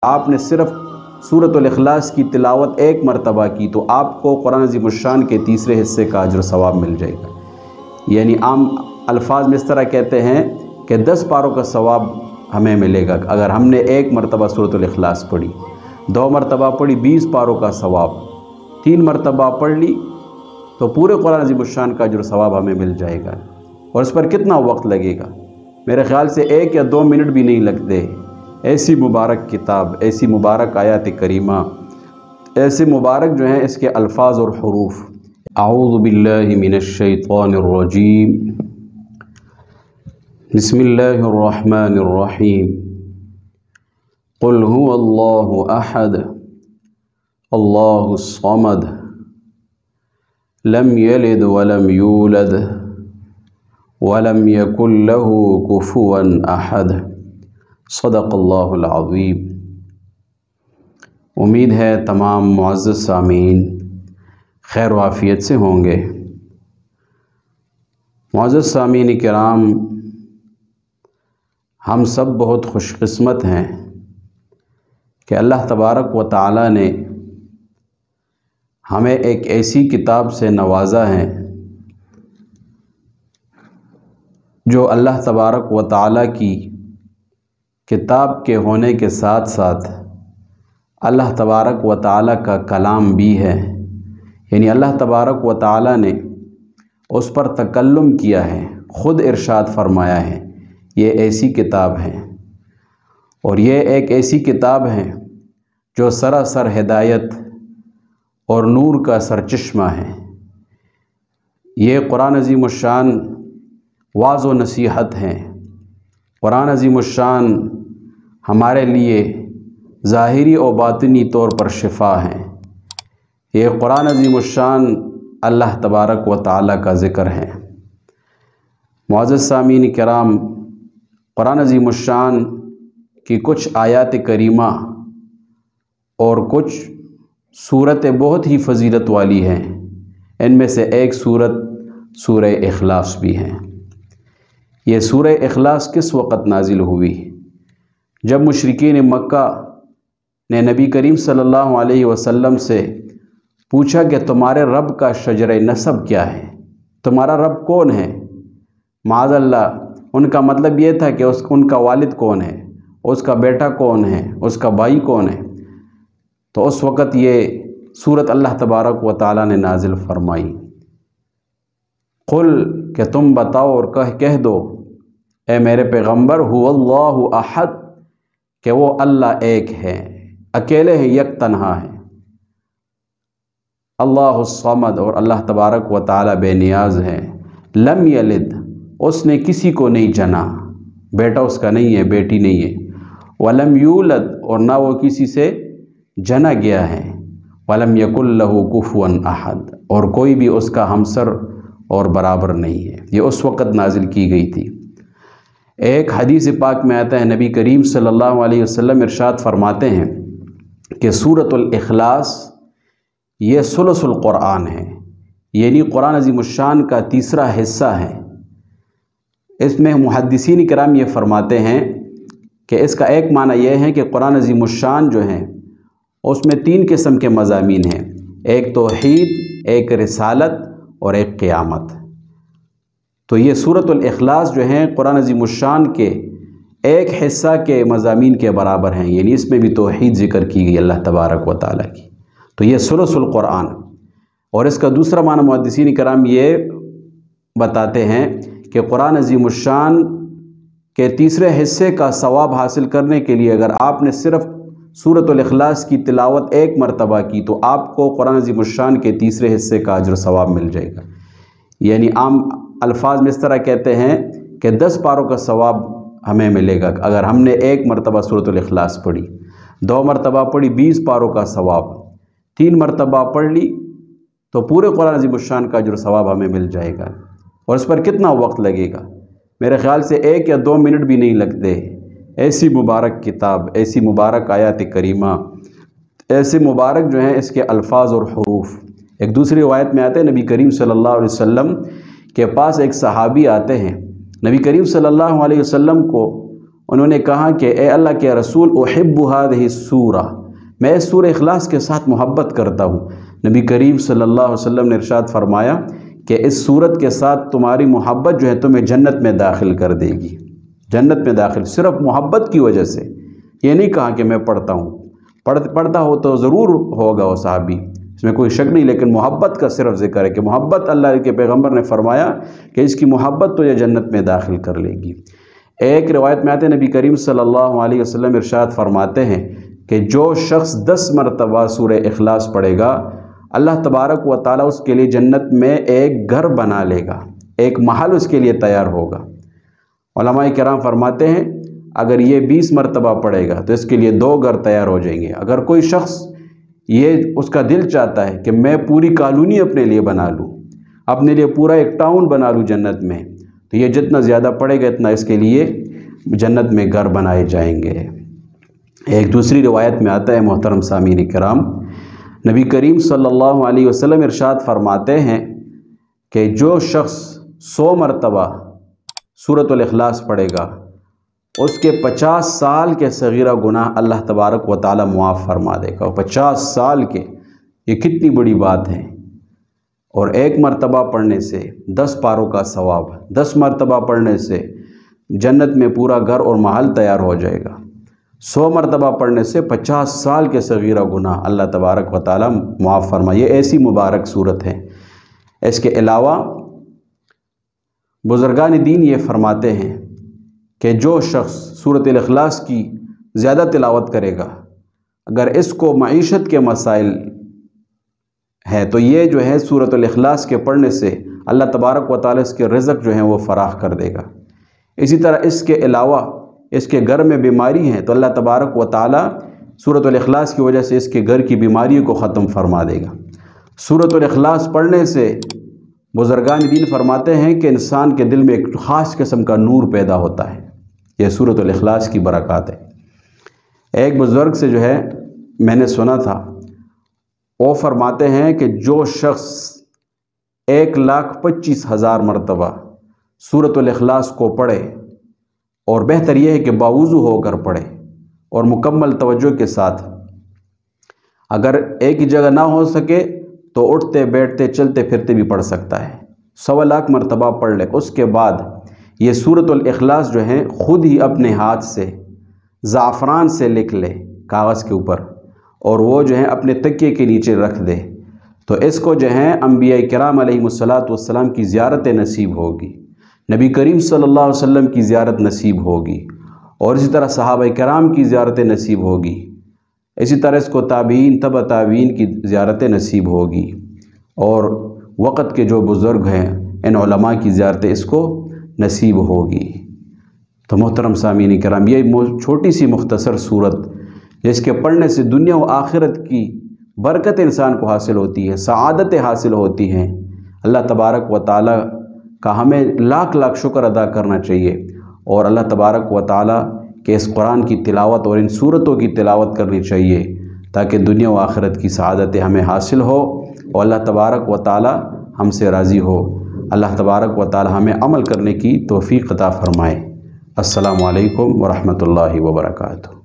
آپ نے صرف سورۃ الاخلاص کی تلاوت ایک مرتبہ کی تو آپ کو قرآن عظیم الشان کے تیسرے حصے کا اجر و ثواب مل جائے گا۔ یعنی عام الفاظ میں اس طرح کہتے ہیں کہ 10 پاروں کا ثواب ہمیں ملے گا اگر ہم نے ایک مرتبہ سورۃ الاخلاص پڑھی، 2 مرتبہ پڑھی 20 پاروں کا ثواب، 3 مرتبہ پڑھ لی تو پورے قرآن عظیم الشان کا اجر و ثواب ہمیں مل جائے گا۔ اور اس پر کتنا وقت لگے گا؟ میرے خیال سے 1 یا 2 منٹ بھی نہیں لگتے۔ ایسی مبارک کتاب، ایسی مبارک آیات کریمہ، ایسے مبارک جو ہیں اس کے الفاظ اور حروف۔ اعوذ باللہ من الشیطان الرجیم، بسم اللہ الرحمن الرحیم، قل هو اللہ احد اللہ الصمد لم یلد ولم یولد ولم یکن له کفوا احد، صدق اللہ العظیم۔ امید ہے تمام معزز سامعین خیر و عافیت سے ہوں گے۔ معزز سامعین کرام، ہم سب بہت خوش قسمت ہیں کہ اللہ تبارک و تعالی نے ہمیں ایک ایسی کتاب سے نوازا ہے جو اللہ تبارک و تعالی کی کتاب کے ہونے کے ساتھ ساتھ اللہ تبارک و تعالی کا کلام بھی ہے۔ یعنی اللہ تبارک و تعالی نے اس پر تکلم کیا ہے، خود ارشاد فرمایا ہے یہ ایسی کتاب ہے، اور یہ ایک ایسی کتاب ہے جو سراسر ہدایت اور نور کا سرچشمہ ہے۔ یہ قرآن عظیم الشان واعظ و نصیحت ہے۔ قرآن عظیم الشان ہمارے لیے ظاہری و باطنی طور پر شفا ہے۔ یہ قرآن عظیم الشان اللہ تبارک و تعالی کا ذکر ہے۔ معزز سامعین کرام، قرآن عظیم الشان کی کچھ آیات کریمہ اور کچھ صورتیں بہت ہی فضیلت والی ہیں۔ ان میں سے ایک صورت سورہ اخلاص بھی ہے۔ یہ سورہ اخلاص کس وقت نازل ہوئی؟ جب مشرکین مکہ نے نبی کریم صلی اللہ علیہ وسلم سے پوچھا کہ تمہارے رب کا شجرہ نسب کیا ہے، تمہارا رب کون ہے؟ معاذ اللہ، ان کا مطلب یہ تھا کہ ان کا والد کون ہے، اس کا بیٹا کون ہے، اس کا بھائی کون ہے۔ تو اس وقت یہ سورت اللہ تبارک و تعالی نے نازل فرمائی، قل کہ تم بتاؤ اور کہہ دو اے میرے پیغمبر، هو اللہ احد کہ وہ اللہ ایک ہے، اکیلے ہیں، یک تنہا ہے۔ اللہ الصمد، اور اللہ تبارک و تعالی بے نیاز ہے۔ لم یلد، اس نے کسی کو نہیں جنا، بیٹا اس کا نہیں ہے، بیٹی نہیں ہے۔ ولم یولد، اور نہ وہ کسی سے جنا گیا ہے۔ ولم یکن لہ کفوا احد، اور کوئی بھی اس کا ہمسر اور برابر نہیں ہے۔ یہ اس وقت نازل کی گئی تھی۔ ایک حدیث پاک میں آتا ہے، نبی کریم صلی اللہ علیہ وسلم ارشاد فرماتے ہیں کہ سورۃ الاخلاص یہ ثلث القرآن ہے، یعنی قرآن عظیم الشان کا تیسرا حصہ ہے۔ اس میں محدثین کرام یہ فرماتے ہیں کہ اس کا ایک معنی یہ ہے کہ قرآن عظیم الشان جو ہے اس میں 3 قسم کے مضامین ہیں، ایک توحید، ایک رسالت اور ایک قیامت۔ تو یہ سورۃ الاخلاص جو ہیں قرآن عظیم الشان کے ایک حصہ کے مضامین کے برابر ہیں، یعنی اس میں بھی توحید ذکر کی گئی اللہ تبارک و تعالیٰ کی۔ تو یہ ثلث القرآن۔ اور اس کا دوسرا معنی محدثین کرام یہ بتاتے ہیں کہ قرآن عظیم الشان کے تیسرے حصے کا ثواب حاصل کرنے کے لیے اگر آپ نے صرف سورۃ الاخلاص کی تلاوت ایک مرتبہ کی تو آپ کو قرآن عظیم الشان کے تیسرے حصے کا اجر و ثواب مل جائے گا۔ یعنی عام الفاظ میں اس طرح کہتے ہیں کہ 10 پاروں کا ثواب ہمیں ملے گا اگر ہم نے ایک مرتبہ سورۃ الاخلاص پڑھی، 2 مرتبہ پڑھی 20 پاروں کا ثواب، 3 مرتبہ پڑھ لی تو پورے قرآن عظیم الشان کا اجر و ثواب ہمیں مل جائے گا۔ اور اس پر کتنا وقت لگے گا؟ میرے خیال سے 1 یا 2 منٹ بھی نہیں لگتے۔ ایسی مبارک کتاب، ایسی مبارک آیات کریمہ، ایسے مبارک جو ہیں اس کے الفاظ اور حروف۔ ایک دوسری روایت میں آتے ہیں نبی کریم صلی اللہ علیہ وسلم کے پاس ایک صحابی آتے ہیں، نبی کریم صلی اللہ علیہ وسلم کو उन्होंने कहा कि ए अल्लाह के रसूल उहिब्बु हादिहि सूरा, मैं इस सूरह इखलास के साथ मोहब्बत करता हूँ। नबी करीम सल्लल्लाहु अलैहि वसल्लम ने इरशाद फरमाया कि इस सूरत के साथ तुम्हारी मोहब्बत जो है तुम्हें जन्नत में दाखिल कर देगी, जन्नत में दाखिल, सिर्फ मोहब्बत की वजह से। ये नहीं कहा कि मैं पढ़ता हूँ, पढ़ता हो तो ज़रूर होगा वो सहाबी, इसमें कोई शक नहीं, लेकिन मोहब्बत का सिर्फ जिक्र है कि मोहब्बत, अल्लाह के पैगंबर ने फरमाया कि इसकी मोहब्बत तो ये जन्नत में दाखिल कर लेगी। एक रिवायत में आते नबी करीम सल्लल्लाहु अलैहि वसल्लम इरशाद फरमाते हैं कि जो शख्स 10 मरतबा सूरह इखलास पढ़ेगा, अल्लाह तबारक व तआला उसके लिए जन्नत में एक घर बना लेगा, एक महल उसके लिए तैयार होगा। उलमाए किराम फरमाते हैं अगर ये 20 मरतबा पढ़ेगा तो इसके लिए 2 घर तैयार हो जाएंगे। अगर कोई शख्स ये उसका दिल चाहता है कि मैं पूरी कॉलोनी अपने लिए बना लूँ, अपने लिए पूरा एक टाउन बना लूँ जन्नत में, तो ये जितना ज़्यादा पढ़ेगा इतना इसके लिए जन्नत में घर बनाए जाएंगे। एक दूसरी रिवायत में आता है मोहतरम सामीन किराम, नबी करीम सल्लल्लाहु अलैहि वसल्लम इरशाद फरमाते हैं कि जो शख्स 100 मरतबा सूरतुल इखलास पढ़ेगा उसके 50 साल के सगीरा गुनाह अल्लाह तबारक व तआला मुआफ़ फरमा देगा। 50 साल के, ये कितनी बड़ी बात है। और 1 मरतबा पढ़ने से 10 पारों का सवाब, 10 मरतबा पढ़ने से जन्नत में पूरा घर और महल तैयार हो जाएगा। 100 मरतबा पढ़ने से 50 साल के सगीरा गुनाह अल्लाह तबारक व तआला मुआफ़ फरमा। ये ऐसी मुबारक सूरत है। इसके अलावा बुज़ुर्गान दीन ये फरमाते हैं कि जो शख्स सूरतुल इखलास की ज़्यादा तिलावत करेगा, अगर इसको मईशत के मसाइल है तो ये जो है सूरतुल इखलास के पढ़ने से अल्लाह तबारक व तआला इसके रिज़्क़ जो है वो फ़राह कर देगा। इसी तरह इसके अलावा इसके घर में बीमारी है तो अल्लाह तबारक व तआला सूरतुल इखलास की वजह से इसके घर की बीमारियों को ख़त्म फरमा देगा। सूरतुल इखलास पढ़ने से बुज़ुर्गान दीन फरमाते हैं कि इंसान के दिल में एक ख़ास किस्म का नूर पैदा होता है। यह सूरतुल इखलास की बरक़ात है। एक बुज़ुर्ग से जो है मैंने सुना था, वो फरमाते हैं कि जो शख्स 1,25,000 मरतबा सूरतुल इखलास को पढ़े, और बेहतर यह है कि बावुज़ू होकर पढ़े और मुकम्मल तवज्जो के साथ, अगर एक ही जगह ना हो सके तो उठते बैठते चलते फिरते भी पढ़ सकता है। 1.25 लाख मरतबा पढ़ ले, उसके बाद ये सूरतुल इखलास जो है ख़ुद ही अपने हाथ से ज़ाफ़रान से लिख ले कागज़ के ऊपर, और वो जो है अपने तकिए के नीचे रख दे, तो इसको जो है अंबिया किराम अलैहिमुस्सलातु वस्सलाम की ज़ियारत नसीब होगी, नबी करीम सल्लल्लाहु अलैहि वसल्लम की ज़ियारत नसीब होगी, और इसी तरह सहाबा किराम की ज़ियारत नसीब होगी। इसी तरह इसको ताबीन तबा ताबीन की ज़ियारत नसीब होगी, और वक़्त के जो बुज़ुर्ग हैं इन उलमा की ज़ियारत इसको नसीब होगी। तो मोहतरम सामीन किराम, ये छोटी सी मुख्तसर सूरत जिसके पढ़ने से दुनिया व आखिरत की बरकत इंसान को हासिल होती है, सआदतें हासिल होती हैं। अल्लाह तबारक व तआला का हमें लाख लाख शुक्र अदा करना चाहिए, और अल्लाह तबारक व तआला के इस कुरान की तिलावत और इन सूरतों की तिलावत करनी चाहिए ताकि दुनिया व आखिरत की सआदतें हमें हासिल हो और अल्लाह तबारक व तआला हमसे राज़ी हो। अल्लाह तबारक व तआला हमें अमल करने की तौफ़ीक़ अता फ़रमाए। अस्सलामु अलैकुम व रहमतुल्लाहि व बरकातुहू।